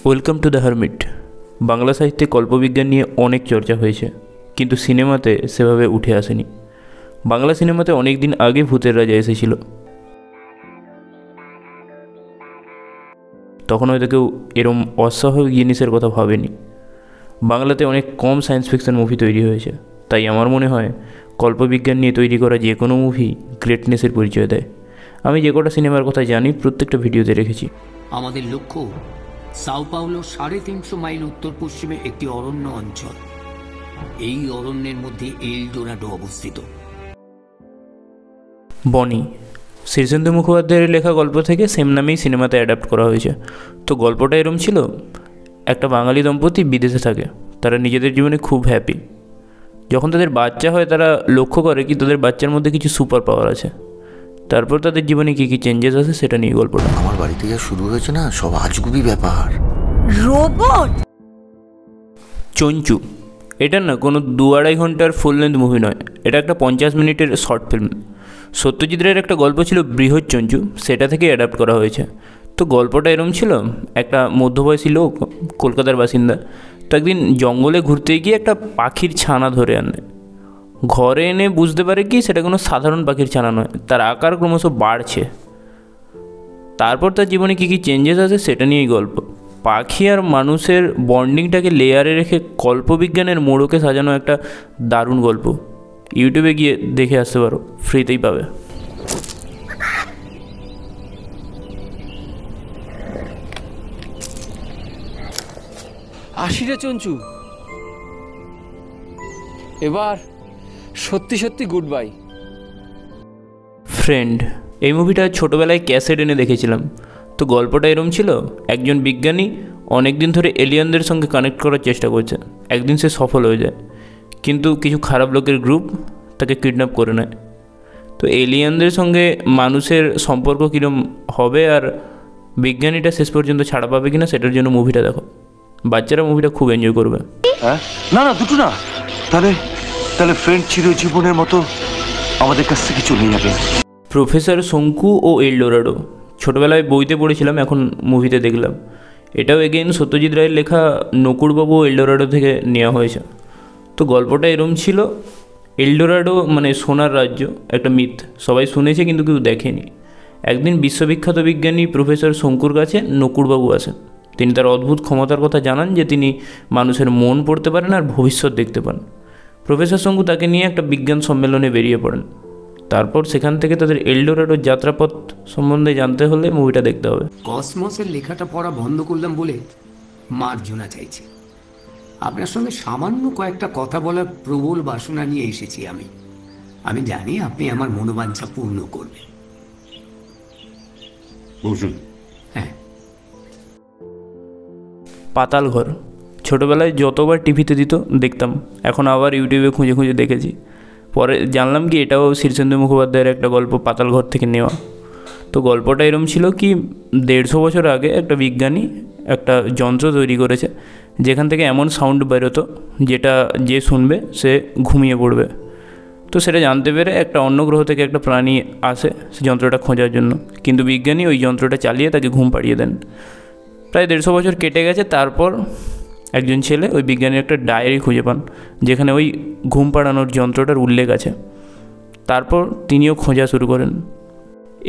Welcome to the hermit. Bangla সাহিত্যে কল্পবিজ্ঞান নিয়ে অনেক চর্চা হয়েছে, কিন্তু সিনেমাতে সেভাবে উঠে আসেনি। বাংলা সিনেমাতে অনেক দিন আগে ভূতের রাজা এসেছিল, তখন হয়তো কেউ এরম অস্বাভাবিক জিনিসের কথা ভাবেনি। বাংলাতে অনেক কম সায়েন্স ফিকশন মুভি তৈরি হয়েছে, তাই আমার মনে হয় কল্পবিজ্ঞান নিয়ে তৈরি করা যে কোনো মুভি গ্রেটনেসের পরিচয় দেয়। আমি যে কটা সিনেমার কথা জানি প্রত্যেকটা ভিডিওতে রেখেছি। আমাদের লক্ষ্য সাও পাওলো 350 মাইল উত্তর পশ্চিমে একটি অরণ্য অঞ্চল। এই অরণ্যের মধ্যে এল ডোরাডো অবস্থিত। বনি শীর্ষেন্দু মুখোপাধ্যায়ের লেখা গল্প থেকে সেম নামেই সিনেমাতে অ্যাডাপ্ট করা হয়েছে। তো গল্পটা এরম ছিল, একটা বাঙালি দম্পতি বিদেশে থাকে, তারা নিজেদের জীবনে খুব হ্যাপি। যখন তাদের বাচ্চা হয় তারা লক্ষ্য করে কি তাদের বাচ্চার মধ্যে কিছু সুপার পাওয়ার আছে। তারপর তাদের জীবনে কী কী চেঞ্জেস আসে সেটা নিয়ে গল্পটা। আমার বাড়িতে যা শুরু হয়েছে না, সব আজগুবি ব্যাপার। রোবট চঞ্চু এটা না কোনো 2-2.5 ঘন্টার ফুল লেন্থ মুভি নয়, এটা একটা 50 মিনিটের শর্ট ফিল্ম। সত্যজিৎ রায়ের একটা গল্প ছিল বৃহৎ চঞ্চু, সেটা থেকে অ্যাডাপ্ট করা হয়েছে। তো গল্পটা এরম ছিল, একটা মধ্যবয়সী লোক কলকাতার বাসিন্দা, তো একদিন জঙ্গলে ঘুরতে গিয়ে একটা পাখির ছানা ধরে আনে। ঘরে এনে বুঝতে পারে কি সেটা কোনো সাধারণ পাখির ছানা নয়, তার আকার ক্রমশ বাড়ছে। তারপর তার জীবনে কী কী চেঞ্জেস আছে সেটা নিয়েই গল্প। পাখি আর মানুষের বন্ডিংটাকে লেয়ারে রেখে কল্পবিজ্ঞানের মোড়কে সাজানো একটা দারুণ গল্প। ইউটিউবে গিয়ে দেখে আসতে পারো, ফ্রিতেই পাবে। আশিরে চঞ্চু, এবার সত্যি সত্যি গুড বাই। ফ্রেন্ড এই মুভিটা ছোটোবেলায় ক্যাসেট এনে দেখেছিলাম। তো গল্পটা এরম ছিল, একজন বিজ্ঞানী অনেক দিন ধরে এলিয়েনদের সঙ্গে কানেক্ট করার চেষ্টা করছে। একদিন সে সফল হয়ে যায়, কিন্তু কিছু খারাপ লোকের গ্রুপ তাকে কিডন্যাপ করে নেয়। তো এলিয়েনদের সঙ্গে মানুষের সম্পর্ক কীরকম হবে আর বিজ্ঞানীটা শেষ পর্যন্ত ছাড়া পাবে কিনা সেটার জন্য মুভিটা দেখো। বাচ্চারা মুভিটা খুব এনজয় করবে। হ্যাঁ, না না, দুটো না, তাহলে তাহলে ফ্রেন্ড চিরজীবনের মতো আমাদের কাছ থেকে চলে যাবে। প্রফেসর শঙ্কু ও এল ডোরাডো ছোটোবেলায় বইতে পড়েছিলাম, এখন মুভিতে দেখলাম। এটাও এগেইন সত্যজিৎ রায়ের লেখা নকুড়বাবু এল ডোরাডো থেকে নেওয়া হয়েছে। তো গল্পটা এরম ছিল, এল ডোরাডো মানে সোনার রাজ্য, একটা মিথ, সবাই শুনেছে কিন্তু কেউ দেখেনি। একদিন বিশ্ববিখ্যাত বিজ্ঞানী প্রফেসর শঙ্কুর কাছে নকুড়বাবু আসেন। তিনি তার অদ্ভুত ক্ষমতার কথা জানান যে তিনি মানুষের মন পড়তে পারেন আর ভবিষ্যৎ দেখতে পান। প্রফেসর শঙ্কু তাকে নিয়ে একটা বিজ্ঞান সম্মেলনে বেরিয়ে পড়েন। তারপর সেখান থেকে তাদের এল ডোরাডোর যাত্রাপথ সম্বন্ধে জানতে হলে মুভিটা দেখতে হবে। কসমসের লেখাটা পড়া বন্ধ করলাম বলে মার্জনা চাইছে। আপনার সঙ্গে সামান্য কয়েকটা কথা বলার প্রবল বাসনা নিয়ে এসেছি আমি জানি আপনি আমার মনোবাঞ্ছা পূর্ণ করবেন। হ্যাঁ, পাতাল ঘর ছোটোবেলায় যতবার টিভিতে দিত দেখতাম, এখন আবার ইউটিউবে খুঁজে খুঁজে দেখেছি। পরে জানলাম কি এটাও শীর্ষেন্দু মুখোপাধ্যায়ের একটা গল্প, পাতাল ঘর থেকে নেওয়া। তো গল্পটা এরম ছিল কি, 150 বছর আগে একটা বিজ্ঞানী একটা যন্ত্র তৈরি করেছে যেখান থেকে এমন সাউন্ড বেরোতো যেটা যে শুনবে সে ঘুমিয়ে পড়বে। তো সেটা জানতে পেরে একটা অন্য গ্রহ থেকে একটা প্রাণী আসে সে যন্ত্রটা খোঁজার জন্য, কিন্তু বিজ্ঞানী ওই যন্ত্রটা চালিয়ে তাকে ঘুম পাড়িয়ে দেন। প্রায় 150 বছর কেটে গেছে, তারপর একজন ছেলে ওই বিজ্ঞানীর একটা ডায়েরি খুঁজে পান যেখানে ওই ঘুম পাড়ানোর যন্ত্রটার উল্লেখ আছে। তারপর তিনিও খোঁজা শুরু করেন।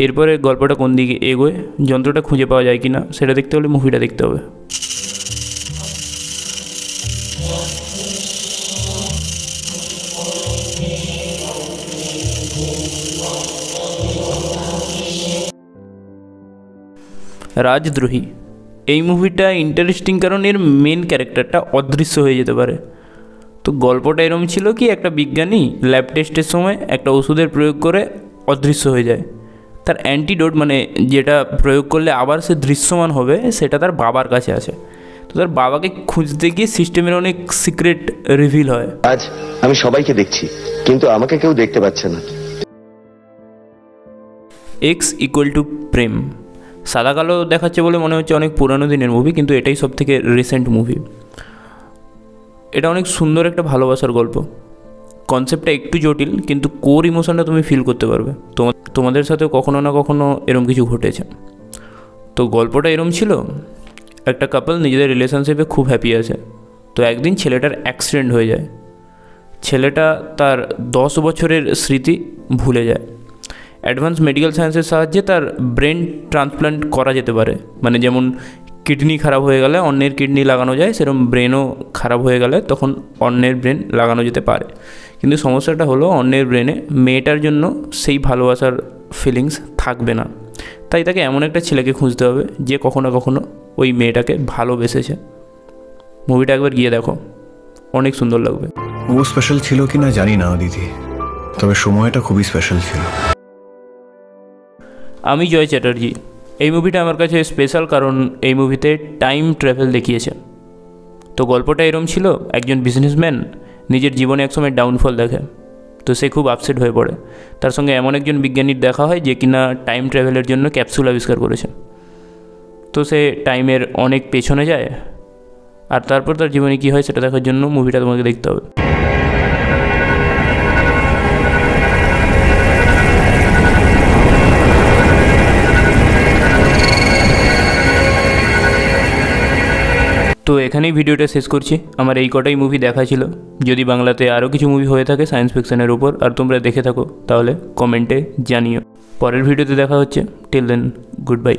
এরপরে গল্পটা কোন দিকে এগোয়, যন্ত্রটা খুঁজে পাওয়া যায় কি না সেটা দেখতে হলে মুভিটা দেখতে হবে। রাজদ্রোহী এই মুভিটা ইন্টারেস্টিং কারণ এর মেন ক্যারেক্টারটা অদৃশ্য হয়ে যেতে পারে। তো গল্পটা এরম ছিল কি, একটা বিজ্ঞানী ল্যাব টেস্টের সময় একটা ওষুধের প্রয়োগ করে অদৃশ্য হয়ে যায়। তার অ্যান্টিডোট মানে যেটা প্রয়োগ করলে আবার সে দৃশ্যমান হবে সেটা তার বাবার কাছে আছে। তো তার বাবাকে খুঁজতে গিয়ে সিস্টেমের অনেক সিক্রেট রিভিল হয়। আজ আমি সবাইকে দেখছি কিন্তু আমাকে কেউ দেখতে পাচ্ছে না। X=, প্রেম সাদা কালো দেখাচ্ছে বলে মনে হচ্ছে অনেক পুরানো দিনের মুভি, কিন্তু এটাই সব থেকে রিসেন্ট মুভি। এটা অনেক সুন্দর একটা ভালোবাসার গল্প। কনসেপ্টটা একটু জটিল, কিন্তু কোর ইমোশনটা তুমি ফিল করতে পারবে। তোমাদের সাথেও কখনো না কখনো এরম কিছু ঘটেছে। তো গল্পটা এরম ছিল, একটা কাপল নিজেদের রিলেশনশিপে খুব হ্যাপি আছে। তো একদিন ছেলেটার অ্যাক্সিডেন্ট হয়ে যায়। ছেলেটা তার 10 বছরের স্মৃতি ভুলে যায়। অ্যাডভান্স মেডিকেল সায়েন্সের সাহায্যে তার ব্রেন ট্রান্সপ্লান্ট করা যেতে পারে, মানে যেমন কিডনি খারাপ হয়ে গেলে অন্যের কিডনি লাগানো যায়, সেরকম ব্রেনও খারাপ হয়ে গেলে তখন অন্যের ব্রেন লাগানো যেতে পারে। কিন্তু সমস্যাটা হলো অন্যের ব্রেনে মেয়েটার জন্য সেই ভালোবাসার ফিলিংস থাকবে না। তাই তাকে এমন একটা ছেলেকে খুঁজতে হবে যে কখনো কখনো ওই মেয়েটাকে ভালোবেসেছে। মুভিটা একবার গিয়ে দেখো, অনেক সুন্দর লাগবে। ও স্পেশাল ছিল কি না জানি না দিদি, তবে সময়টা খুবই স্পেশাল ছিল। আমি জয় চ্যাটার্জি। এই মুভিটা আমার কাছে স্পেশাল কারণ এই মুভিতে টাইম ট্রাভেল দেখিয়েছে। তো গল্পটা এরম ছিল, একজন বিজনেসম্যান নিজের জীবনে একসময় ডাউনফল দেখে, তো সে খুব আপসেট হয়ে পড়ে। তার সঙ্গে এমন একজন বিজ্ঞানীর দেখা হয় যে কিনা টাইম ট্রাভেলের জন্য ক্যাপসুল আবিষ্কার করেছে। তো সে টাইমের অনেক পেছনে যায়, আর তারপর তার জীবনে কী হয় সেটা দেখার জন্য মুভিটা তোমাকে দেখতে হবে। তো এখানেই ভিডিওটা শেষ করছি। আমার এই কটাই মুভি দেখা ছিল। যদি বাংলাতে আরও কিছু মুভি হয়ে থাকে সায়েন্স ফিকশনের উপর আর তোমরা দেখে থাকো তাহলে কমেন্টে জানিও। পরের ভিডিওতে দেখা হচ্ছে। Till then, good bye.